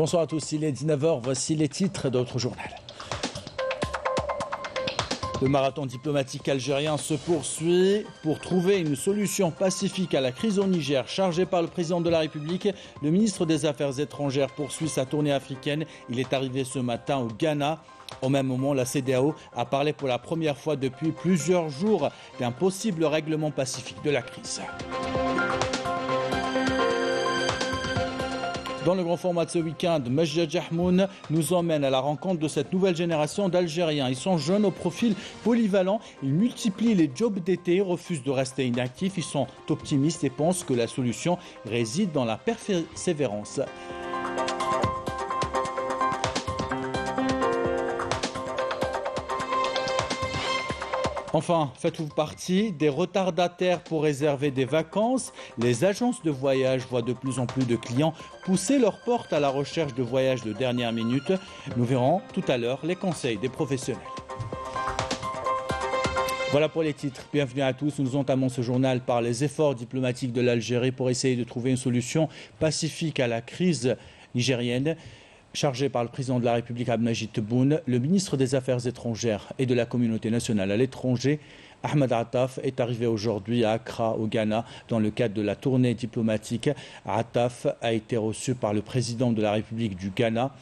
Bonsoir à tous, il est 19h, voici les titres de notre journal. Le marathon diplomatique algérien se poursuit pour trouver une solution pacifique à la crise au Niger. Chargé par le président de la République, le ministre des Affaires étrangères poursuit sa tournée africaine. Il est arrivé ce matin au Ghana. Au même moment, la CEDEAO a parlé pour la première fois depuis plusieurs jours d'un possible règlement pacifique de la crise. Dans le grand format de ce week-end, Majda Jahmoun nous emmène à la rencontre de cette nouvelle génération d'Algériens. Ils sont jeunes au profil polyvalent, ils multiplient les jobs d'été, refusent de rester inactifs, ils sont optimistes et pensent que la solution réside dans la persévérance. Enfin, faites-vous partie des retardataires pour réserver des vacances? Les agences de voyage voient de plus en plus de clients pousser leurs portes à la recherche de voyages de dernière minute. Nous verrons tout à l'heure les conseils des professionnels. Voilà pour les titres. Bienvenue à tous. Nous entamons ce journal par les efforts diplomatiques de l'Algérie pour essayer de trouver une solution pacifique à la crise nigérienne. Chargé par le président de la République Abdelmajid Tebboune, le ministre des Affaires étrangères et de la communauté nationale à l'étranger, Ahmed Attaf, est arrivé aujourd'hui à Accra, au Ghana, dans le cadre de la tournée diplomatique. Attaf a été reçu par le président de la République du Ghana,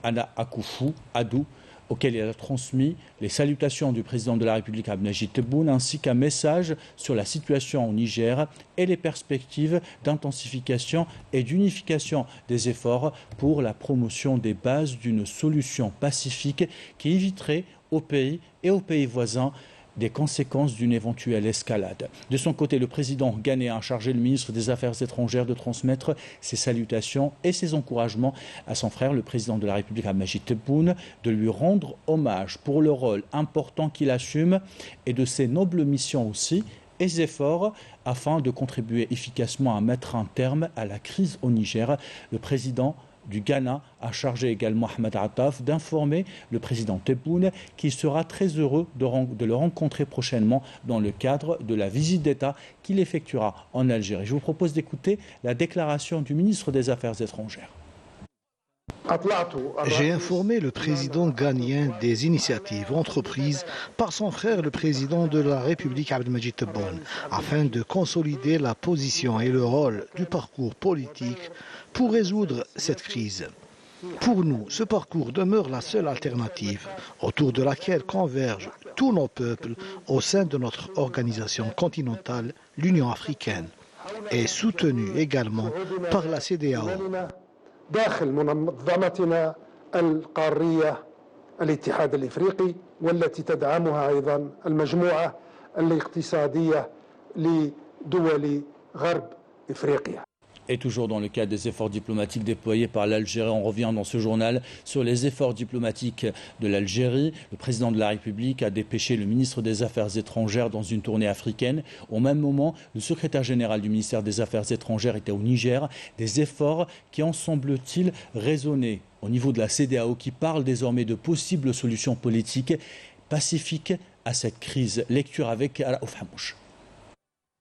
Nana Akufo-Addo, auquel il a transmis les salutations du président de la République Abdelmajid Tebboune ainsi qu'un message sur la situation au Niger et les perspectives d'intensification et d'unification des efforts pour la promotion des bases d'une solution pacifique qui éviterait au pays et aux pays voisins des conséquences d'une éventuelle escalade. De son côté, le président ghanéen a chargé le ministre des Affaires étrangères de transmettre ses salutations et ses encouragements à son frère, le président de la République Abdelmajid Tebboune, de lui rendre hommage pour le rôle important qu'il assume et de ses nobles missions aussi et ses efforts afin de contribuer efficacement à mettre un terme à la crise au Niger. Le président du Ghana a chargé également Ahmed Attaf d'informer le président Tebboune qu'il sera très heureux de le rencontrer prochainement dans le cadre de la visite d'État qu'il effectuera en Algérie. Je vous propose d'écouter la déclaration du ministre des Affaires étrangères. J'ai informé le président ghanéen des initiatives entreprises par son frère, le président de la République Abdelmajid Tebboune, afin de consolider la position et le rôle du parcours politique pour résoudre cette crise. Pour nous, ce parcours demeure la seule alternative autour de laquelle convergent tous nos peuples au sein de notre organisation continentale, l'Union africaine, et soutenu également par la CEDEAO. داخل منظمتنا القارية الاتحاد الإفريقي والتي تدعمها أيضا المجموعة الاقتصادية لدول غرب إفريقيا. Et toujours dans le cadre des efforts diplomatiques déployés par l'Algérie, on revient dans ce journal sur les efforts diplomatiques de l'Algérie. Le président de la République a dépêché le ministre des Affaires étrangères dans une tournée africaine. Au même moment, le secrétaire général du ministère des Affaires étrangères était au Niger. Des efforts qui en semble-t-il résonner au niveau de la CEDEAO qui parle désormais de possibles solutions politiques pacifiques à cette crise. Lecture avec Raouf Hamouche.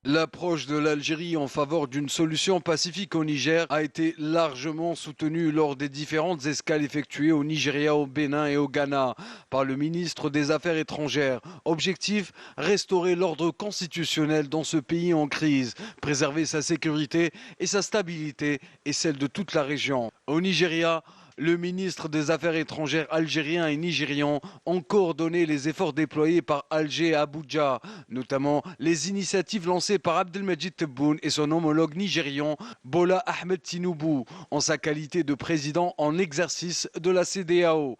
L'approche de l'Algérie en faveur d'une solution pacifique au Niger a été largement soutenue lors des différentes escales effectuées au Nigeria, au Bénin et au Ghana par le ministre des Affaires étrangères. Objectif, restaurer l'ordre constitutionnel dans ce pays en crise, préserver sa sécurité et sa stabilité et celle de toute la région. Au Nigeria, le ministre des Affaires étrangères algérien et nigérian ont coordonné les efforts déployés par Alger et Abuja, notamment les initiatives lancées par Abdelmajid Tebboune et son homologue nigérian Bola Ahmed Tinubu en sa qualité de président en exercice de la CEDEAO.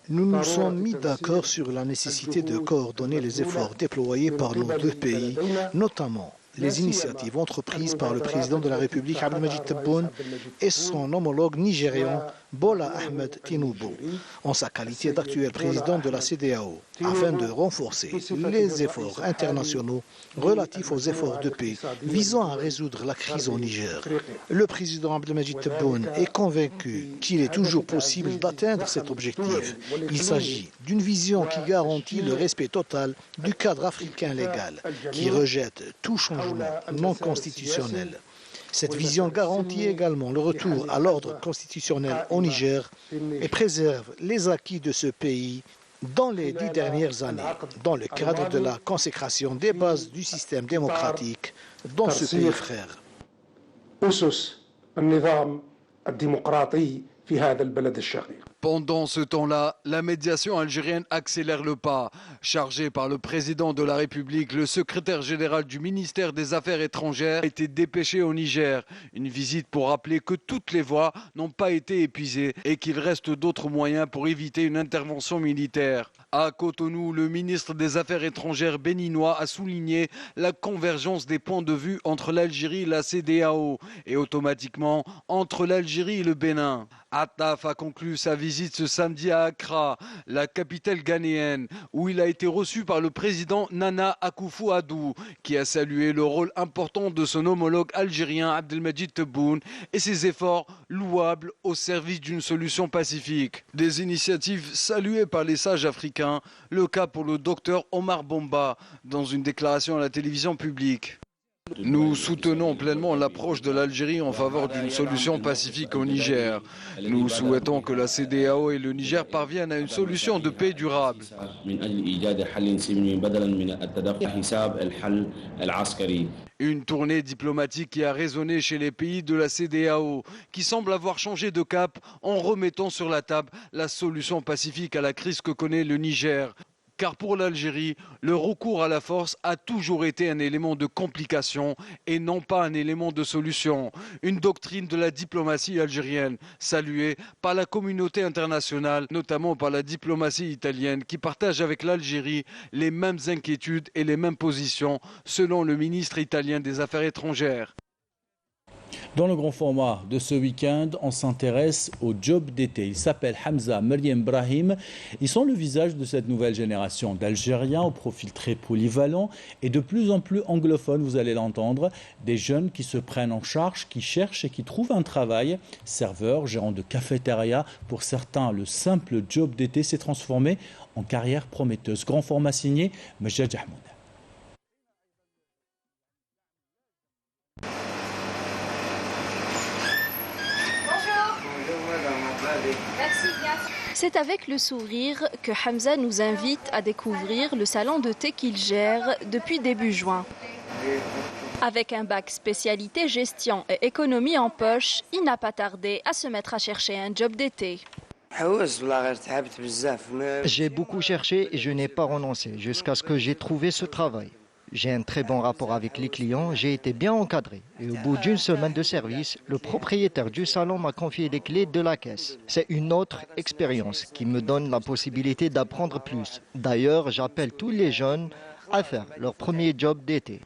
Nous nous sommes mis d'accord sur la nécessité de coordonner les efforts déployés par nos deux pays, notamment les initiatives entreprises par le président de la République Abdelmajid Tebboune et son homologue nigérian Bola Ahmed Tinubu en sa qualité d'actuel président de la CEDEAO afin de renforcer les efforts internationaux relatifs aux efforts de paix visant à résoudre la crise au Niger. Le président Abdelmajid Tebboune est convaincu qu'il est toujours possible d'atteindre cet objectif. Il s'agit d'une vision qui garantit le respect total du cadre africain légal, qui rejette tout changement non constitutionnel. Cette vision garantit également le retour à l'ordre constitutionnel au Niger et préserve les acquis de ce pays dans les 10 dernières années, dans le cadre de la consécration des bases du système démocratique dans ce pays frère. Pendant ce temps-là, la médiation algérienne accélère le pas. Chargé par le président de la République, le secrétaire général du ministère des Affaires étrangères a été dépêché au Niger. Une visite pour rappeler que toutes les voies n'ont pas été épuisées et qu'il reste d'autres moyens pour éviter une intervention militaire. À Cotonou, le ministre des Affaires étrangères béninois a souligné la convergence des points de vue entre l'Algérie et la CEDEAO et automatiquement entre l'Algérie et le Bénin. Attaf a conclu sa visite ce samedi à Accra, la capitale ghanéenne, où il a été reçu par le président Nana Akufo-Addo, qui a salué le rôle important de son homologue algérien Abdelmadjid Tebboune et ses efforts louables au service d'une solution pacifique. Des initiatives saluées par les sages africains, le cas pour le docteur Omar Bomba, dans une déclaration à la télévision publique. Nous soutenons pleinement l'approche de l'Algérie en faveur d'une solution pacifique au Niger. Nous souhaitons que la CEDEAO et le Niger parviennent à une solution de paix durable. Une tournée diplomatique qui a résonné chez les pays de la CEDEAO, qui semble avoir changé de cap en remettant sur la table la solution pacifique à la crise que connaît le Niger. Car pour l'Algérie, le recours à la force a toujours été un élément de complication et non pas un élément de solution. Une doctrine de la diplomatie algérienne, saluée par la communauté internationale, notamment par la diplomatie italienne, qui partage avec l'Algérie les mêmes inquiétudes et les mêmes positions, selon le ministre italien des Affaires étrangères. Dans le grand format de ce week-end, on s'intéresse aux jobs d'été. Ils s'appellent Hamza, Meriem, Brahim. Ils sont le visage de cette nouvelle génération d'Algériens au profil très polyvalent et de plus en plus anglophone, vous allez l'entendre. Des jeunes qui se prennent en charge, qui cherchent et qui trouvent un travail. Serveurs, gérants de cafétéria. Pour certains, le simple job d'été s'est transformé en carrière prometteuse. Grand format signé, Majed Ahmoud. C'est avec le sourire que Hamza nous invite à découvrir le salon de thé qu'il gère depuis début juin. Avec un bac spécialité gestion et économie en poche, il n'a pas tardé à se mettre à chercher un job d'été. J'ai beaucoup cherché et je n'ai pas renoncé jusqu'à ce que j'ai trouvé ce travail. J'ai un très bon rapport avec les clients, j'ai été bien encadré. Et au bout d'une semaine de service, le propriétaire du salon m'a confié les clés de la caisse. C'est une autre expérience qui me donne la possibilité d'apprendre plus. D'ailleurs, j'appelle tous les jeunes à faire leur premier job d'été.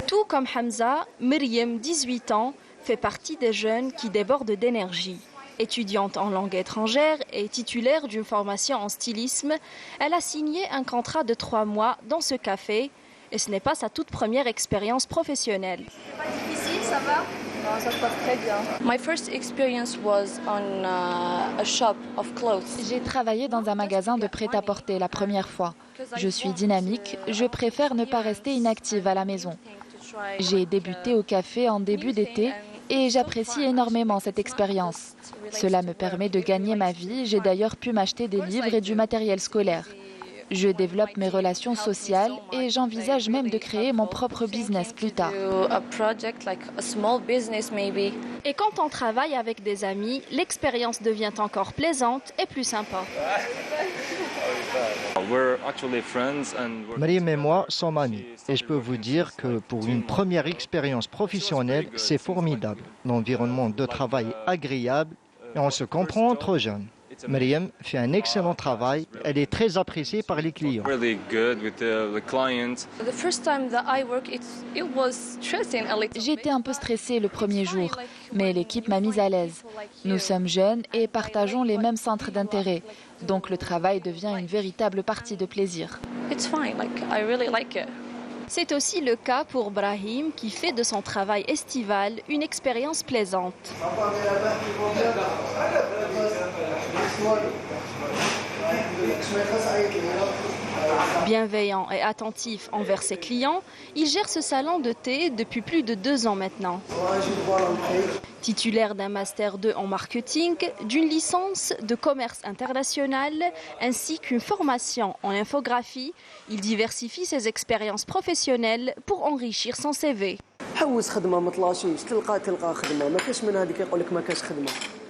Tout comme Hamza, Meriem, 18 ans, fait partie des jeunes qui débordent d'énergie. Étudiante en langue étrangère et titulaire d'une formation en stylisme, elle a signé un contrat de 3 mois dans ce café et ce n'est pas sa toute première expérience professionnelle. C'est pas difficile, ça va? Non, ça se passe très bien. My first experience was on a shop of clothes. J'ai travaillé dans un magasin de prêt-à-porter la première fois. Je suis dynamique, je préfère ne pas rester inactive à la maison. J'ai débuté au café en début d'été et j'apprécie énormément cette expérience. Cela me permet de gagner ma vie. J'ai d'ailleurs pu m'acheter des livres et du matériel scolaire. Je développe mes relations sociales et j'envisage même de créer mon propre business plus tard. Et quand on travaille avec des amis, l'expérience devient encore plaisante et plus sympa. Meriem et moi sommes amis et je peux vous dire que pour une première expérience professionnelle, c'est formidable. L'environnement de travail est agréable et on se comprend entre jeunes. Meriem fait un excellent travail, elle est très appréciée par les clients. J'ai été un peu stressée le premier jour, mais l'équipe m'a mise à l'aise. Nous sommes jeunes et partageons les mêmes centres d'intérêt, donc le travail devient une véritable partie de plaisir. C'est aussi le cas pour Brahim qui fait de son travail estival une expérience plaisante. Bienveillant et attentif envers ses clients, il gère ce salon de thé depuis plus de 2 ans maintenant. Titulaire d'un Master 2 en marketing, d'une licence de commerce international ainsi qu'une formation en infographie, il diversifie ses expériences professionnelles pour enrichir son CV.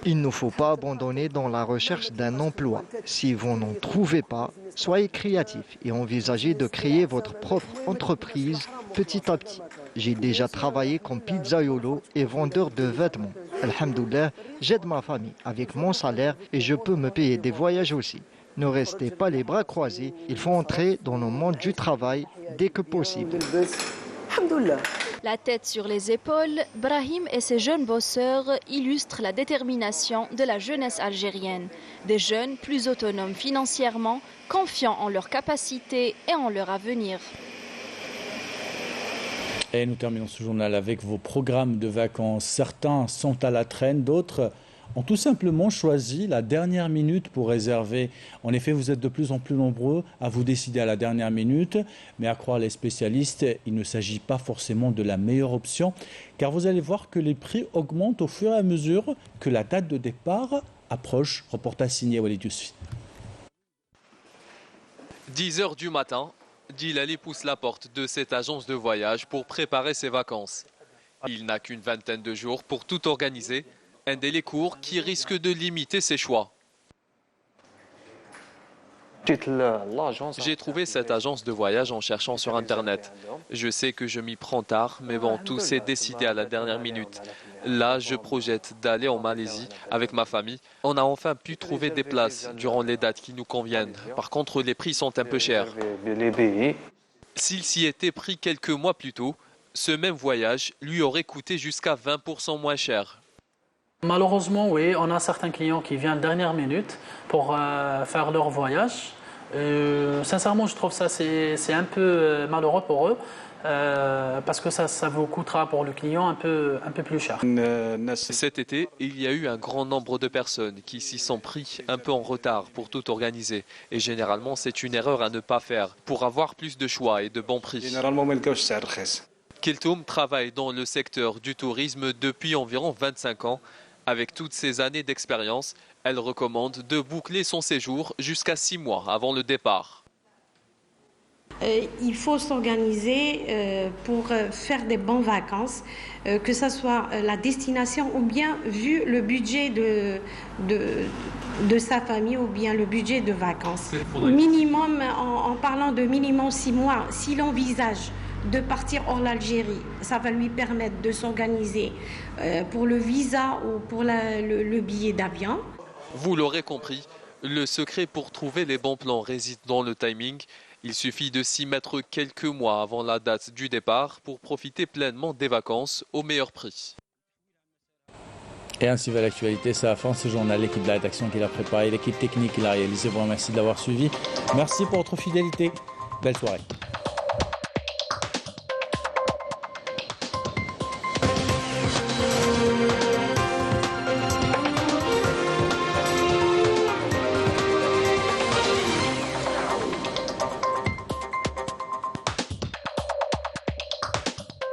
Il ne faut pas abandonner dans la recherche d'un emploi. Si vous n'en trouvez pas, soyez créatif et envisagez de créer votre propre entreprise petit à petit. J'ai déjà travaillé comme pizzaiolo et vendeur de vêtements. Alhamdoulilah, j'aide ma famille avec mon salaire et je peux me payer des voyages aussi. Ne restez pas les bras croisés, il faut entrer dans le monde du travail dès que possible. La tête sur les épaules, Brahim et ses jeunes bosseurs illustrent la détermination de la jeunesse algérienne. Des jeunes plus autonomes financièrement, confiants en leurs capacités et en leur avenir. Et nous terminons ce journal avec vos programmes de vacances. Certains sont à la traîne, d'autres ont tout simplement choisi la dernière minute pour réserver. En effet, vous êtes de plus en plus nombreux à vous décider à la dernière minute, mais à croire les spécialistes, il ne s'agit pas forcément de la meilleure option, car vous allez voir que les prix augmentent au fur et à mesure que la date de départ approche. Reportage signé Walid Yousfi. 10h du matin, Djilali pousse la porte de cette agence de voyage pour préparer ses vacances. Il n'a qu'une vingtaine de jours pour tout organiser. Un délai court qui risque de limiter ses choix. J'ai trouvé cette agence de voyage en cherchant sur Internet. Je sais que je m'y prends tard, mais bon, tout s'est décidé à la dernière minute. Là, je projette d'aller en Malaisie avec ma famille. On a enfin pu trouver des places durant les dates qui nous conviennent. Par contre, les prix sont un peu chers. S'il s'y était pris quelques mois plus tôt, ce même voyage lui aurait coûté jusqu'à 20% moins cher. Malheureusement, oui, on a certains clients qui viennent dernière minute pour faire leur voyage. Sincèrement, je trouve ça c'est un peu malheureux pour eux parce que ça vous coûtera pour le client un peu plus cher. Cet été, il y a eu un grand nombre de personnes qui s'y sont pris un peu en retard pour tout organiser. Et généralement, c'est une erreur à ne pas faire pour avoir plus de choix et de bons prix. Keltoum travaille dans le secteur du tourisme depuis environ 25 ans. Avec toutes ces années d'expérience, elle recommande de boucler son séjour jusqu'à 6 mois avant le départ. Il faut s'organiser pour faire des bonnes vacances, que ce soit la destination ou bien vu le budget de sa famille ou bien le budget de vacances. Minimum, en parlant de minimum 6 mois, s'il envisage de partir hors l'Algérie, ça va lui permettre de s'organiser pour le visa ou pour le billet d'avion. Vous l'aurez compris, le secret pour trouver les bons plans réside dans le timing. Il suffit de s'y mettre quelques mois avant la date du départ pour profiter pleinement des vacances au meilleur prix. Et ainsi va l'actualité, c'est la fin de ce journal. L'équipe de la rédaction qui l'a préparé, l'équipe technique qui l'a réalisé, vous remercie de l'avoir suivi. Merci pour votre fidélité. Belle soirée.